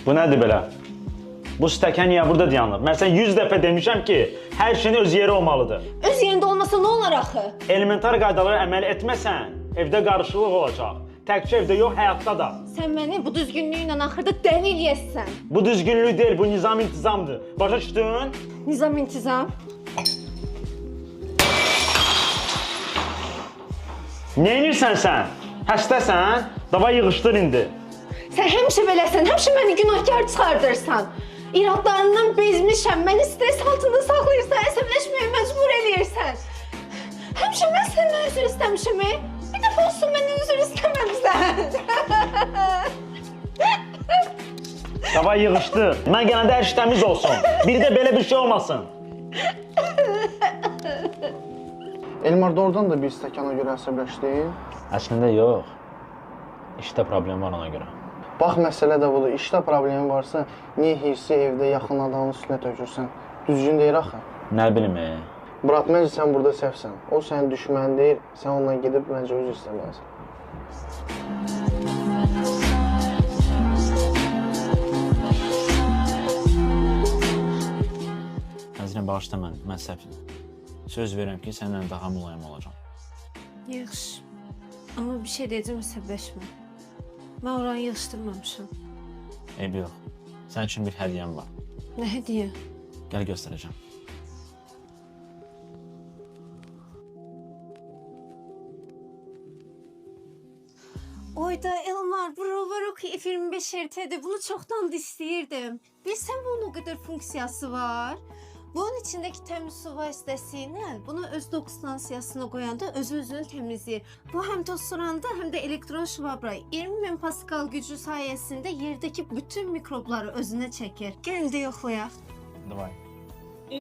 Bu nədir belə? Bu stəkan niyə burada dayanır? Mən sən 100 dəfə demişəm ki, hər şeyin öz yeri olmalıdır. Öz yerində olmasa nə olar axı? Elementar qaydalara əməl etməsən, evdə qarışıqlıq olacaq. Təkcə evdə yox, həyatda da. Sən məni bu düzgünlüyünlə axırda dəli eləyəsən. Bu düzgünlük deyil, bu nizam intizamdır. Başa düşdün? Nizam intizam. Nə edirsən sən? Həstəsən? Dava yığışdır indi. Sən həmişə beləsən, həmişə məni günahkar çıxardırsan. İradlarından bezmişəm, məni stres altında saxlayırsan, əsəbləşməyə məcbur eləyirsən. Həmişə mən səndən üzr istəmişəm, bir dəfə olsun məndən üzr istəməmsən. Dava yığışdır. Mən gələndə hər şey təmiz olsun. Bir də belə bir şey olmasın. Elmar doğrudan da bir stəkana görə əsəbləşdin. Əslində yox. İşdə problem var ona görə. Bax, məsələ də budur. İşdə problemi varsa, niyə hirsi evdə yaxın adamın üstünə tökürsən? Düzgün deyir axı. Nə bilim, Murat, məncə sən burada səhvsən. O sənin düşmən deyil, sən ondan gedib məncə üzr istəməlisən. Əzrən, bağışla mən səhvim. Söz verirəm ki, səndən daha mülayim olacağam. Yaxşı, amma bir şey deyəcəm, əsəbləşmə. Mən oranı yığışdırmamışam. Eybi yox. Sənin üçün bir hədiyyəm var. Nə hədiyyə? Gəl göstərəcəm. Oyda Elmar, bu Rovaroki F25 RT'dir. Bunu çoxdan da istəyirdim. Bilsən bunun o qədər funksiyası var. Bunun içindəki təmiz su vasitəsi ilə bunu öz doku stansiyasına qoyanda özü-özünü təmizləyir. Bu həm toz suranda, həm də elektron şvabra 20.000 Pascal gücü sayəsində yerdəki bütün mikrobları özünə çəkir. Gəlin də yoxlayaq. Davay.